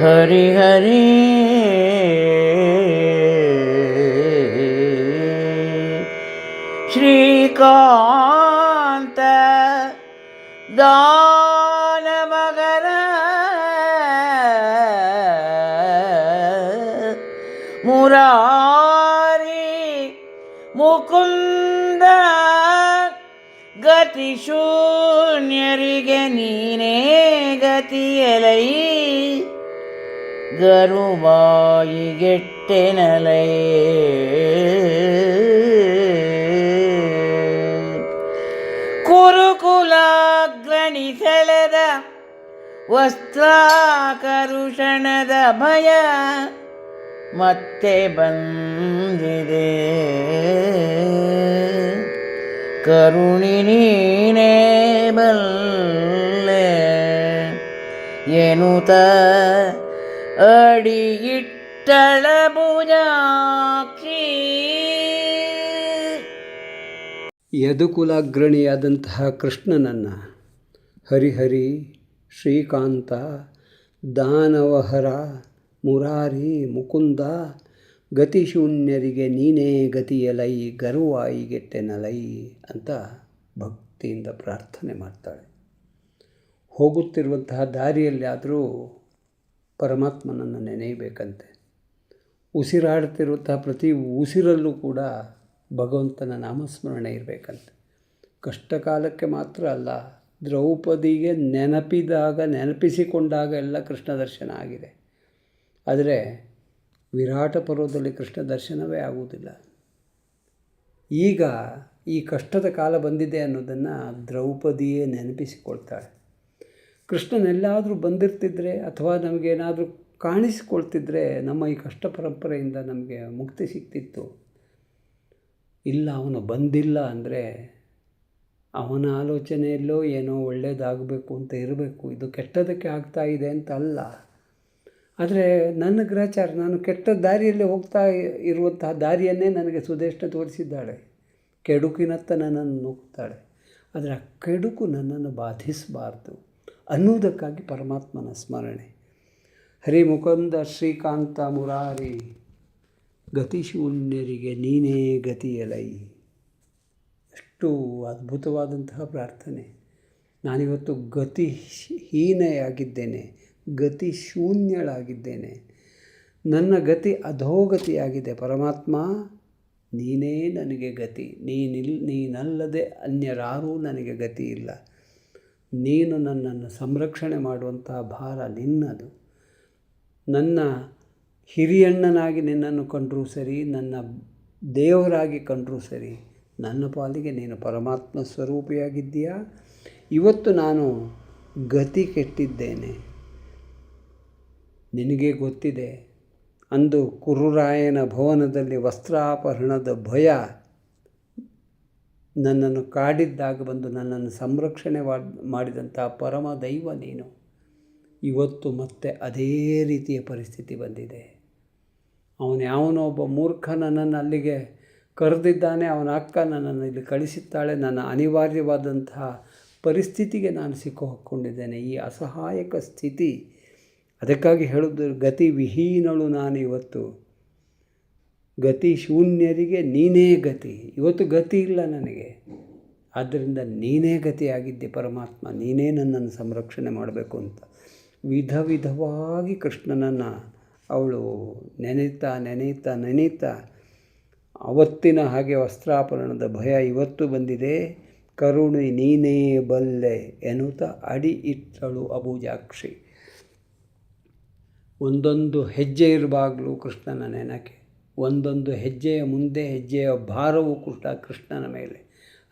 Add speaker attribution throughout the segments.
Speaker 1: ಹರಿ ಹರಿ ಶ್ರೀಕಾಂತ ದಾನಮಗರ ಮುರಾರಿ ಮುಕುಂದ ಗತಿಶೂನ್ಯರಿಗೆ ನೀನೇ ಗತಿಯಲೈ ಗರುಬಾಯಿಗೆಟ್ಟೆನಲೈ ಕುರುಕುಲಾಗ್ರಣಿ ಸೆಳೆದ ವಸ್ತ್ರಾಕರುಷಣದ ಭಯ ಮತ್ತೆ ಬಂದಿದೆ. ಕರುಣಿ ನೀನೇ ಬಲ್ಲೆ ಎನ್ನುತ್ತ ಅಡಿಯಿಟ್ಟಳ ಭುಜಾಕ್ಷಿ.
Speaker 2: ಯದುಕುಲಾಗ್ರಣಿಯಾದಂತಹ ಕೃಷ್ಣನನ್ನು ಹರಿಹರಿ, ಶ್ರೀಕಾಂತ, ದಾನವಹರ, ಮುರಾರಿ, ಮುಕುಂದ, ಗತಿಶೂನ್ಯರಿಗೆ ನೀನೇ ಗತಿಯಲೈ ಗರುವಾಯಿಗೆಟ್ಟೆನಲೈ ಅಂತ ಭಕ್ತಿಯಿಂದ ಪ್ರಾರ್ಥನೆ ಮಾಡ್ತಾಳೆ. ಹೋಗುತ್ತಿರುವಂತಹ ದಾರಿಯಲ್ಲಿ ಆದರೂ ಪರಮಾತ್ಮನನ್ನು ನೆನೆಯಬೇಕಂತೆ. ಉಸಿರಾಡ್ತಿರುವಂತಹ ಪ್ರತಿ ಉಸಿರಲ್ಲೂ ಕೂಡ ಭಗವಂತನ ನಾಮಸ್ಮರಣೆ ಇರಬೇಕಂತೆ. ಕಷ್ಟ ಕಾಲಕ್ಕೆ ಮಾತ್ರ ಅಲ್ಲ, ದ್ರೌಪದಿಗೆ ನೆನಪಿಸಿಕೊಂಡಾಗ ಎಲ್ಲ ಕೃಷ್ಣ ದರ್ಶನ ಆಗಿದೆ. ಆದರೆ ವಿರಾಟ ಪರ್ವದಲ್ಲಿ ಕೃಷ್ಣ ದರ್ಶನವೇ ಆಗುವುದಿಲ್ಲ. ಈಗ ಈ ಕಷ್ಟದ ಕಾಲ ಬಂದಿದೆ ಅನ್ನೋದನ್ನು ದ್ರೌಪದಿಯೇ ನೆನಪಿಸಿಕೊಳ್ತಾಳೆ. ಕೃಷ್ಣನೆಲ್ಲಾದರೂ ಬಂದಿರ್ತಿದ್ರೆ ಅಥವಾ ನಮಗೇನಾದರೂ ಕಾಣಿಸಿಕೊಳ್ತಿದ್ರೆ ನಮ್ಮ ಈ ಕಷ್ಟ ಪರಂಪರೆಯಿಂದ ನಮಗೆ ಮುಕ್ತಿ ಸಿಗ್ತಿತ್ತು. ಇಲ್ಲ, ಅವನು ಬಂದಿಲ್ಲ ಅಂದರೆ ಅವನ ಆಲೋಚನೆಯಲ್ಲೋ ಏನೋ ಒಳ್ಳೆಯದಾಗಬೇಕು ಅಂತ ಇರಬೇಕು. ಇದು ಕೆಟ್ಟದಕ್ಕೆ ಆಗ್ತಾ ಇದೆ ಅಂತ ಅಲ್ಲ. ಆದರೆ ನನ್ನ ಗ್ರಹಚಾರ, ನಾನು ಕೆಟ್ಟ ದಾರಿಯಲ್ಲಿ ಹೋಗ್ತಾ ಇರುವಂತಹ ದಾರಿಯನ್ನೇ ನನಗೆ ಸುದೇಶ್ನ ತೋರಿಸಿದ್ದಾಳೆ. ಕೆಡುಕಿನತ್ತ ನನ್ನನ್ನು ನೂಗ್ತಾಳೆ. ಆದರೆ ಆ ಕೆಡುಕು ನನ್ನನ್ನು ಬಾಧಿಸಬಾರ್ದು ಅನ್ನುವುದಕ್ಕಾಗಿ ಪರಮಾತ್ಮನ ಸ್ಮರಣೆ. ಹರಿಮುಕುಂದ ಶ್ರೀಕಾಂತ ಮುರಾರಿ ಗತಿಶೂನ್ಯರಿಗೆ ನೀನೇ ಗತಿಯಲೈ. ಎಷ್ಟು ಅದ್ಭುತವಾದಂತಹ ಪ್ರಾರ್ಥನೆ. ನಾನಿವತ್ತು ಗತಿಹೀನೆಯಾಗಿದ್ದೇನೆ, ಗತಿ ಶೂನ್ಯಳಾಗಿದ್ದೇನೆ, ನನ್ನ ಗತಿ ಅಧೋಗತಿಯಾಗಿದೆ. ಪರಮಾತ್ಮ, ನೀನೇ ನನಗೆ ಗತಿ. ನೀನಲ್ಲದೆ ಅನ್ಯರಾರೂ ನನಗೆ ಗತಿ ಇಲ್ಲ. ನೀನು ನನ್ನನ್ನು ಸಂರಕ್ಷಣೆ ಮಾಡುವಂತಹ ಭಾರ ನಿನ್ನದು. ನನ್ನ ಹಿರಿಯಣ್ಣನಾಗಿ ನಿನ್ನನ್ನು ಕಂಡರೂ ಸರಿ, ನನ್ನ ದೇವರಾಗಿ ಕಂಡರೂ ಸರಿ, ನನ್ನ ಪಾಲಿಗೆ ನೀನು ಪರಮಾತ್ಮ ಸ್ವರೂಪಿಯಾಗಿದ್ದೀಯಾ. ಇವತ್ತು ನಾನು ಗತಿ ಕೆಟ್ಟಿದ್ದೇನೆ. ನಿನಗೆ ಗೊತ್ತಿದೆ, ಅಂದು ಕುರುರಾಯನ ಭವನದಲ್ಲಿ ವಸ್ತ್ರಾಪಹರಣದ ಭಯ ನನ್ನನ್ನು ಕಾಡಿದ್ದಾಗ ಬಂದು ನನ್ನನ್ನು ಸಂರಕ್ಷಣೆ ಮಾಡಿದಂಥ ಪರಮ ದೈವ ನೀನು. ಇವತ್ತು ಮತ್ತೆ ಅದೇ ರೀತಿಯ ಪರಿಸ್ಥಿತಿ ಬಂದಿದೆ. ಯಾವನೋ ಒಬ್ಬ ಮೂರ್ಖ ನನ್ನನ್ನು ಅಲ್ಲಿಗೆ ಕರೆದಿದ್ದಾನೆ, ಅವನ ಅಕ್ಕ ನನ್ನನ್ನು ಇಲ್ಲಿ ಕಳಿಸುತ್ತಾಳೆ. ನನ್ನ ಅನಿವಾರ್ಯವಾದಂತಹ ಪರಿಸ್ಥಿತಿಗೆ ನಾನು ಸಿಕ್ಕು ಹಾಕ್ಕೊಂಡಿದ್ದೇನೆ. ಈ ಅಸಹಾಯಕ ಸ್ಥಿತಿ, ಅದಕ್ಕಾಗಿ ಹೇಳೋದು, ಗತಿ ವಿಹೀನಳು ನಾನು ಇವತ್ತು. ಗತಿ ಶೂನ್ಯರಿಗೆ ನೀನೇ ಗತಿ. ಇವತ್ತು ಗತಿ ಇಲ್ಲ ನನಗೆ. ಆದ್ದರಿಂದ ನೀನೇ ಗತಿಯಾಗಿದ್ದೆ ಪರಮಾತ್ಮ. ನೀನೇ ನನ್ನನ್ನು ಸಂರಕ್ಷಣೆ ಮಾಡಬೇಕು ಅಂತ ವಿಧ ವಿಧವಾಗಿ ಕೃಷ್ಣನನ್ನು ಅವಳು ನೆನೀತಾ ಅವತ್ತಿನ ಹಾಗೆ ವಸ್ತ್ರಾಪರಣದ ಭಯ ಇವತ್ತು ಬಂದಿದೆ. ಕರುಣಿ ನೀನೇ ಬಲ್ಲೆ ಎನ್ನುತ್ತಾ ಅಡಿ ಇಟ್ಟಳು ಅಬುಜಾಕ್ಷಿ. ಒಂದೊಂದು ಹೆಜ್ಜೆ ಇರಬಾಗಲೂ ಕೃಷ್ಣನ ನೆನಕೆ, ಒಂದೊಂದು ಹೆಜ್ಜೆಯ ಮುಂದೆ ಹೆಜ್ಜೆಯ ಭಾರವು ಕೃಷ್ಣನ ಮೇಲೆ.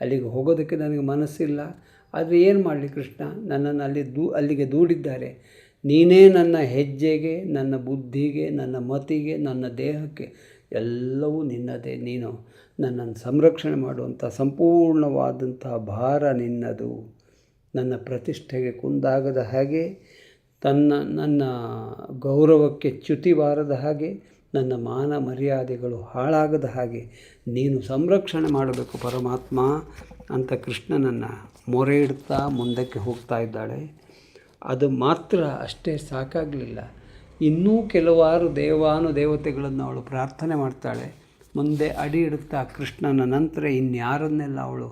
Speaker 2: ಅಲ್ಲಿಗೆ ಹೋಗೋದಕ್ಕೆ ನನಗೆ ಮನಸ್ಸಿಲ್ಲ. ಆದರೆ ಏನು ಮಾಡಲಿ, ಕೃಷ್ಣ ನನ್ನನ್ನು ಅಲ್ಲಿಗೆ ದೂಡಿದ್ದಾರೆ. ನೀನೇ ನನ್ನ ಹೆಜ್ಜೆಗೆ, ನನ್ನ ಬುದ್ಧಿಗೆ, ನನ್ನ ಮತಿಗೆ, ನನ್ನ ದೇಹಕ್ಕೆ ಎಲ್ಲವೂ ನಿನ್ನದೇ. ನೀನು ನನ್ನನ್ನು ಸಂರಕ್ಷಣೆ ಮಾಡುವಂಥ ಸಂಪೂರ್ಣವಾದಂಥ ಭಾರ ನಿನ್ನದು. ನನ್ನ ಪ್ರತಿಷ್ಠೆಗೆ ಕುಂದಾಗದ ಹಾಗೆ, ನನ್ನ ಗೌರವಕ್ಕೆ ಚ್ಯುತಿ ಬಾರದ ಹಾಗೆ, ನನ್ನ ಮಾನ ಮರ್ಯಾದೆಗಳು ಹಾಳಾಗದ ಹಾಗೆ ನೀನು ಸಂರಕ್ಷಣೆ ಮಾಡಬೇಕು ಪರಮಾತ್ಮ ಅಂತ ಕೃಷ್ಣನನ್ನು ಮೊರೆ ಇಡ್ತಾ ಮುಂದಕ್ಕೆ ಹೋಗ್ತಾ ಇದ್ದಾಳೆ. ಅದು ಮಾತ್ರ ಅಷ್ಟೇ ಸಾಕಾಗಲಿಲ್ಲ. ಇನ್ನೂ ಕೆಲವಾರು ದೇವತೆಗಳನ್ನು ಅವಳು ಪ್ರಾರ್ಥನೆ ಮಾಡ್ತಾಳೆ. ಮುಂದೆ ಅಡಿ ಇಡುತ್ತಾ ಕೃಷ್ಣನ ನಂತರ ಇನ್ಯಾರನ್ನೆಲ್ಲ ಅವಳು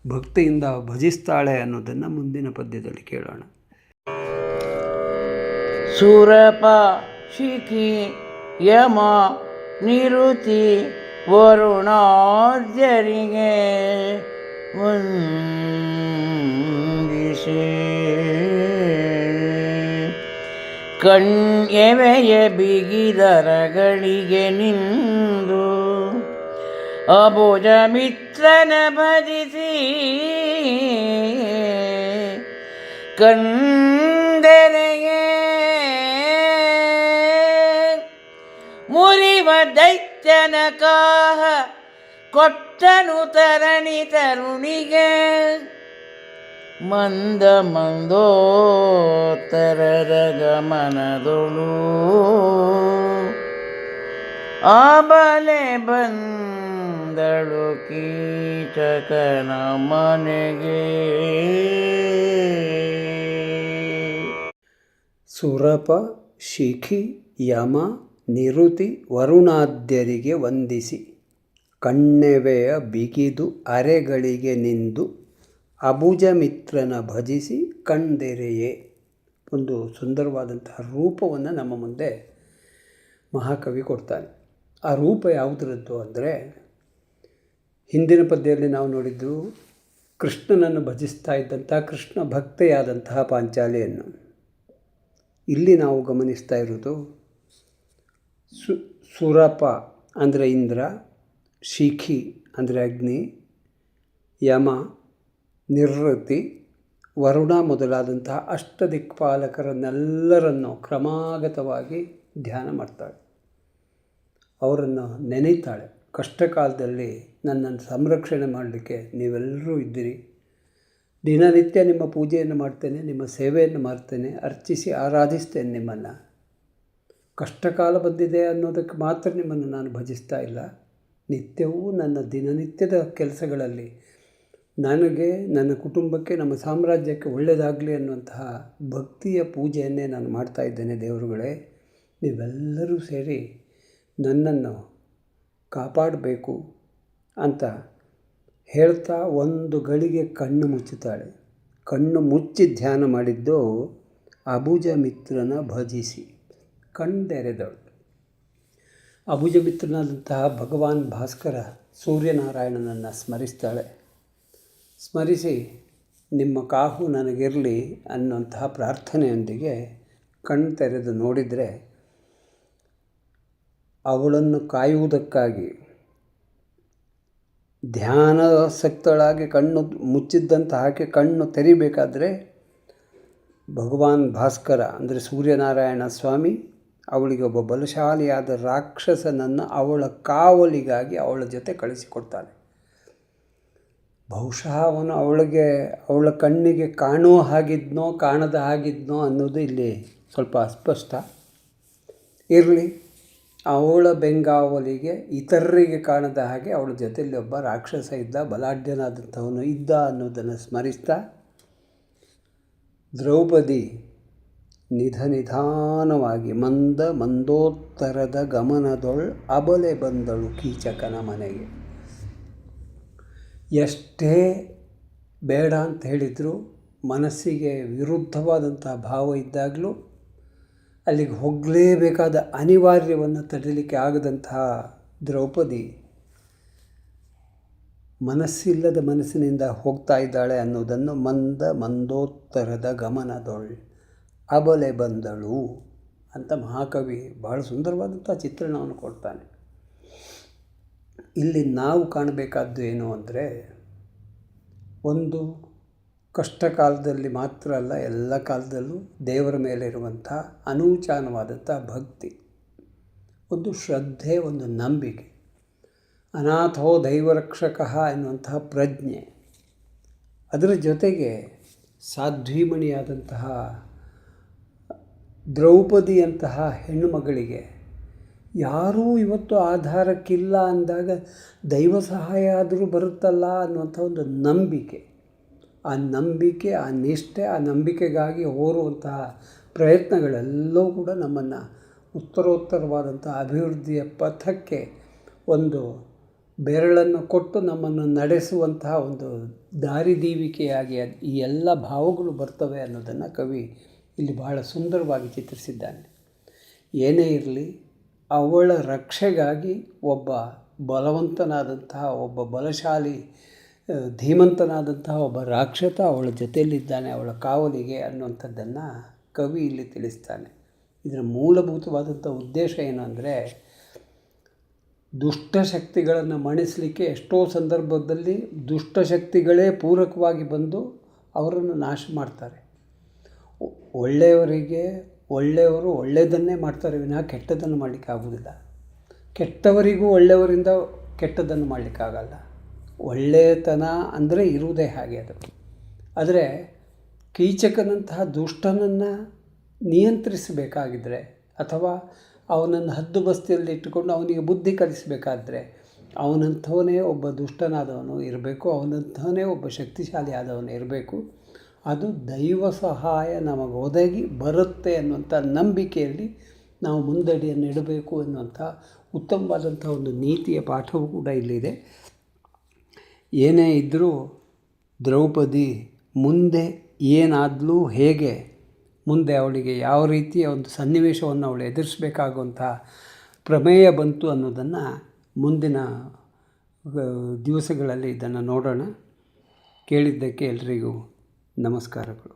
Speaker 2: ಭಕ್ತಿಯಿಂದ ಭಜಿಸ್ತಾಳೆ ಅನ್ನೋದನ್ನು ಮುಂದಿನ ಪದ್ಯದಲ್ಲಿ ಕೇಳೋಣ.
Speaker 1: ಸುರಪ ಶಿಖಿ ಯಮ ನಿರುತಿ ವರುಣಾದ್ಯರಿಗೆ ವಂದಿಸಿ ಕಣ್ಯವೆಯ ಬಿಗಿದರಗಳಿಗೆ ನಿಂದು ಅಬುಜ ಮಿತ್ರನ ಭಜಿಸಿ ಕಂದರೆಗೆ ಮುರಿವ ದೈತ್ಯನ ಕಾಹ ಕೊಟ್ಟನು ತರಣಿ ತರುಣಿಗೆ ಮಂದ ಮಂದೋತ್ತರರ ಗಮನದೊಳು ಆಬಲೆ ಬಂದಳು ಕೀಚಕನ ಮನೆಗೆ.
Speaker 2: ಸುರಪ ಶಿಖಿ ಯಮ ನಿರುತಿ ವರುಣಾದ್ಯರಿಗೆ ವಂದಿಸಿ ಕಣ್ಣೆವೆಯ ಬಿಗಿದು ಅರೆಗಳಿಗೆ ನಿಂದು ಅಬುಜ ಮಿತ್ರನ ಭಜಿಸಿ ಕಣ್ದೆರೆಯೇ. ಒಂದು ಸುಂದರವಾದಂತಹ ರೂಪವನ್ನು ನಮ್ಮ ಮುಂದೆ ಮಹಾಕವಿ ಕೊಡ್ತಾನೆ. ಆ ರೂಪ ಯಾವುದರದ್ದು ಅಂದರೆ, ಹಿಂದಿನ ಪದ್ಯದಲ್ಲಿ ನಾವು ನೋಡಿದ್ದು ಕೃಷ್ಣನನ್ನು ಭಜಿಸ್ತಾ ಇದ್ದಂಥ ಕೃಷ್ಣ ಭಕ್ತೆಯಾದಂತಹ ಪಾಂಚಾಲಿಯನ್ನು. ಇಲ್ಲಿ ನಾವು ಗಮನಿಸ್ತಾ ಇರೋದು ಸುರಪ ಅಂದರೆ ಇಂದ್ರ, ಶಿಖಿ ಅಂದರೆ ಅಗ್ನಿ, ಯಮ, ನಿವೃತ್ತಿ, ವರುಣ ಮೊದಲಾದಂತಹ ಅಷ್ಟದಿಕ್ಪಾಲಕರನ್ನೆಲ್ಲರನ್ನು ಕ್ರಮಾಗತವಾಗಿ ಧ್ಯಾನ ಮಾಡ್ತಾಳೆ. ಅವರನ್ನು ನೆನೀತಾಳೆ. ಕಷ್ಟ ಕಾಲದಲ್ಲಿ ನನ್ನನ್ನು ಸಂರಕ್ಷಣೆ ಮಾಡಲಿಕ್ಕೆ ನೀವೆಲ್ಲರೂ ಇದ್ದೀರಿ. ದಿನನಿತ್ಯ ನಿಮ್ಮ ಪೂಜೆಯನ್ನು ಮಾಡ್ತೇನೆ, ನಿಮ್ಮ ಸೇವೆಯನ್ನು ಮಾಡ್ತೇನೆ, ಅರ್ಚಿಸಿ ಆರಾಧಿಸ್ತೇನೆ ನಿಮ್ಮನ್ನು. ಕಷ್ಟಕಾಲ ಬಂದಿದೆ ಅನ್ನೋದಕ್ಕೆ ಮಾತ್ರ ನಿಮ್ಮನ್ನು ನಾನು ಭಜಿಸ್ತಾ ಇಲ್ಲ. ನಿತ್ಯವೂ ನನ್ನ ದಿನನಿತ್ಯದ ಕೆಲಸಗಳಲ್ಲಿ ನನಗೆ, ನನ್ನ ಕುಟುಂಬಕ್ಕೆ, ನಮ್ಮ ಸಾಮ್ರಾಜ್ಯಕ್ಕೆ ಒಳ್ಳೆಯದಾಗಲಿ ಅನ್ನುವಂತಹ ಭಕ್ತಿಯ ಪೂಜೆಯನ್ನೇ ನಾನು ಮಾಡ್ತಾ ಇದ್ದೇನೆ. ದೇವರುಗಳೇ, ನೀವೆಲ್ಲರೂ ಸೇರಿ ನನ್ನನ್ನು ಕಾಪಾಡಬೇಕು ಅಂತ ಹೇಳ್ತಾ ಒಂದು ಗಳಿಗೆ ಕಣ್ಣು ಮುಚ್ಚುತ್ತಾಳೆ. ಕಣ್ಣು ಮುಚ್ಚಿ ಧ್ಯಾನ ಮಾಡಿದ್ದು ಅಬುಜ ಮಿತ್ರನ ಭಜಿಸಿ ಕಣ್ಣೆರೆದಳು. ಅಬುಜ ಮಿತ್ರನಾದಂತಹ ಭಗವಾನ್ ಭಾಸ್ಕರ ಸೂರ್ಯನಾರಾಯಣನನ್ನು ಸ್ಮರಿಸ್ತಾಳೆ. ಸ್ಮರಿಸಿ ನಿಮ್ಮ ಕಾಹು ನನಗಿರಲಿ ಅನ್ನುವಂತಹ ಪ್ರಾರ್ಥನೆಯೊಂದಿಗೆ ಕಣ್ಣು ತೆರೆದು ನೋಡಿದರೆ ಅವಳನ್ನು ಕಾಯುವುದಕ್ಕಾಗಿ ಧ್ಯಾನಾಸಕ್ತಳಾಗಿ ಕಣ್ಣು ಮುಚ್ಚಿದ್ದಂತ ಹಾಕಿ ಕಣ್ಣು ತೆರಿಬೇಕಾದ್ರೆ ಭಗವಾನ್ ಭಾಸ್ಕರ ಅಂದರೆ ಸೂರ್ಯನಾರಾಯಣ ಸ್ವಾಮಿ ಅವಳಿಗೆ ಒಬ್ಬ ಬಲಶಾಲಿಯಾದ ರಾಕ್ಷಸನನ್ನು ಅವಳ ಕಾವಲಿಗಾಗಿ ಅವಳ ಜೊತೆ ಕಳಿಸಿಕೊಡ್ತಾನೆ. ಬಹುಶಃ ಅವನು ಅವಳ ಕಣ್ಣಿಗೆ ಕಾಣುವ ಹಾಗಿದ್ನೋ ಕಾಣದ ಹಾಗಿದ್ನೋ ಅನ್ನೋದು ಇಲ್ಲಿ ಸ್ವಲ್ಪ ಅಸ್ಪಷ್ಟ. ಇರಲಿ, ಅವಳ ಬೆಂಗಾವಲಿಗೆ ಇತರರಿಗೆ ಕಾಣದ ಹಾಗೆ ಅವಳ ಜೊತೆಯಲ್ಲಿ ಒಬ್ಬ ರಾಕ್ಷಸ ಇದ್ದ, ಬಲಾಢ್ಯನಾದಂಥವನು ಇದ್ದ ಅನ್ನೋದನ್ನು ಸ್ಮರಿಸ್ತಾ ದ್ರೌಪದಿ ನಿಧಾನವಾಗಿ ಮಂದೋತ್ತರದ ಗಮನದೊಳ್ ಅಬಲೆ ಬಂದಳು ಕೀಚಕನ ಮನೆಗೆ. ಎಷ್ಟೇ ಬೇಡ ಅಂತ ಹೇಳಿದರೂ ಮನಸ್ಸಿಗೆ ವಿರುದ್ಧವಾದಂಥ ಭಾವ ಇದ್ದಾಗಲೂ ಅಲ್ಲಿಗೆ ಹೋಗಲೇಬೇಕಾದ ಅನಿವಾರ್ಯವನ್ನು ತಡೆಯಲಿಕ್ಕೆ ಆಗದಂತಹ ದ್ರೌಪದಿ ಮನಸ್ಸಿಲ್ಲದ ಮನಸ್ಸಿನಿಂದ ಹೋಗ್ತಾ ಇದ್ದಾಳೆ ಅನ್ನೋದನ್ನು ಮಂದೋತ್ತರದ ಗಮನದೊಳ್ ಅಬಲೆ ಬಂದಳು ಅಂತ ಮಹಾಕವಿ ಬಹಳ ಸುಂದರವಾದಂಥ ಚಿತ್ರಣವನ್ನು ಕೊಡ್ತಾನೆ. ಇಲ್ಲಿ ನಾವು ಕಾಣಬೇಕಾದ್ದು ಏನು ಅಂದರೆ, ಒಂದು ಕಷ್ಟ ಕಾಲದಲ್ಲಿ ಮಾತ್ರ ಅಲ್ಲ, ಎಲ್ಲ ಕಾಲದಲ್ಲೂ ದೇವರ ಮೇಲೆ ಇರುವಂಥ ಅನೂಚಾನವಾದಂಥ ಭಕ್ತಿ, ಒಂದು ಶ್ರದ್ಧೆ, ಒಂದು ನಂಬಿಕೆ, ಅನಾಥೋ ದೈವರಕ್ಷಕಃ ಎನ್ನುವಂತಹ ಪ್ರಜ್ಞೆ, ಅದರ ಜೊತೆಗೆ ಸಾಧ್ವೀಮಣಿಯಾದಂತಹ ದ್ರೌಪದಿಯಂತಹ ಹೆಣ್ಣು ಮಗಳಿಗೆ ಯಾರೂ ಇವತ್ತು ಆಧಾರಕ್ಕಿಲ್ಲ ಅಂದಾಗ ದೈವ ಸಹಾಯ ಆದರೂ ಬರುತ್ತಲ್ಲ ಅನ್ನುವಂಥ ಒಂದು ನಂಬಿಕೆ, ಆ ನಂಬಿಕೆ, ಆ ನಿಷ್ಠೆ, ಆ ನಂಬಿಕೆಗಾಗಿ ಹೋರುವಂತಹ ಪ್ರಯತ್ನಗಳೆಲ್ಲವೂ ಕೂಡ ನಮ್ಮನ್ನು ಉತ್ತರೋತ್ತರವಾದಂಥ ಅಭಿವೃದ್ಧಿಯ ಪಥಕ್ಕೆ ಒಂದು ಬೆರಳನ್ನು ಕೊಟ್ಟು ನಮ್ಮನ್ನು ನಡೆಸುವಂತಹ ಒಂದು ದಾರಿದೀವಿಕೆಯಾಗಿ ಈ ಎಲ್ಲ ಭಾವಗಳು ಬರ್ತವೆ ಅನ್ನೋದನ್ನು ಕವಿ ಇಲ್ಲಿ ಬಹಳ ಸುಂದರವಾಗಿ ಚಿತ್ರಿಸಿದ್ದಾನೆ. ಏನೇ ಇರಲಿ, ಅವಳ ರಕ್ಷೆಗಾಗಿ ಒಬ್ಬ ಬಲವಂತನಾದಂತಹ, ಒಬ್ಬ ಬಲಶಾಲಿ, ಧೀಮಂತನಾದಂತಹ ಒಬ್ಬ ರಾಕ್ಷಸ ಅವಳ ಜೊತೆಯಲ್ಲಿದ್ದಾನೆ, ಅವಳ ಕಾವಲಿಗೆ ಅನ್ನುವಂಥದ್ದನ್ನು ಕವಿ ಇಲ್ಲಿ ತಿಳಿಸ್ತಾನೆ. ಇದರ ಮೂಲಭೂತವಾದಂಥ ಉದ್ದೇಶ ಏನು ಅಂದರೆ, ದುಷ್ಟಶಕ್ತಿಗಳನ್ನು ಮಣಿಸಲಿಕ್ಕೆ ಎಷ್ಟೋ ಸಂದರ್ಭದಲ್ಲಿ ದುಷ್ಟಶಕ್ತಿಗಳೇ ಪೂರಕವಾಗಿ ಬಂದು ಅವರನ್ನು ನಾಶ ಮಾಡ್ತಾರೆ. ಒಳ್ಳೆಯವರು ಒಳ್ಳೆಯದನ್ನೇ ಮಾಡ್ತಾರೆ ವಿನಃ ಕೆಟ್ಟದ್ದನ್ನು ಮಾಡಲಿಕ್ಕೆ ಆಗೋದಿಲ್ಲ. ಕೆಟ್ಟವರಿಗೂ ಒಳ್ಳೆಯವರಿಂದ ಕೆಟ್ಟದ್ದನ್ನು ಮಾಡಲಿಕ್ಕಾಗಲ್ಲ. ಒಳ್ಳೆಯತನ ಅಂದರೆ ಇರುವುದೇ ಹಾಗೆ ಅದು. ಆದರೆ ಕೀಚಕನಂತಹ ದುಷ್ಟನನ್ನು ನಿಯಂತ್ರಿಸಬೇಕಾಗಿದ್ದರೆ ಅಥವಾ ಅವನನ್ನು ಹದ್ದುಬಸ್ತಿಯಲ್ಲಿ ಇಟ್ಟುಕೊಂಡು ಅವನಿಗೆ ಬುದ್ಧಿ ಕಲಿಸಬೇಕಾದ್ರೆ ಅವನಂಥವನೇ ಒಬ್ಬ ದುಷ್ಟನಾದವನು ಇರಬೇಕು, ಅವನಂಥವನೇ ಒಬ್ಬ ಶಕ್ತಿಶಾಲಿ ಆದವನು ಇರಬೇಕು. ಅದು ದೈವ ಸಹಾಯ ನಮಗೆ ಒದಗಿ ಬರುತ್ತೆ ಅನ್ನುವಂಥ ನಂಬಿಕೆಯಲ್ಲಿ ನಾವು ಮುಂದಡಿಯನ್ನು ಇಡಬೇಕು ಅನ್ನುವಂಥ ಉತ್ತಮವಾದಂಥ ಒಂದು ನೀತಿಯ ಪಾಠವೂ ಕೂಡ ಇಲ್ಲಿದೆ. ಏನೇ ಇದ್ದರೂ ದ್ರೌಪದಿ ಮುಂದೆ ಏನಾದಲೂ, ಹೇಗೆ ಮುಂದೆ ಅವಳಿಗೆ ಯಾವ ರೀತಿಯ ಒಂದು ಸನ್ನಿವೇಶವನ್ನು ಅವಳು ಎದುರಿಸಬೇಕಾಗುವಂಥ ಪ್ರಮೇಯ ಬಂತು ಅನ್ನೋದನ್ನು ಮುಂದಿನ ದಿವಸಗಳಲ್ಲಿ ಇದನ್ನು ನೋಡೋಣ. ಕೇಳಿದ್ದಕ್ಕೆ ಎಲ್ರಿಗೂ ನಮಸ್ಕಾರಗಳು.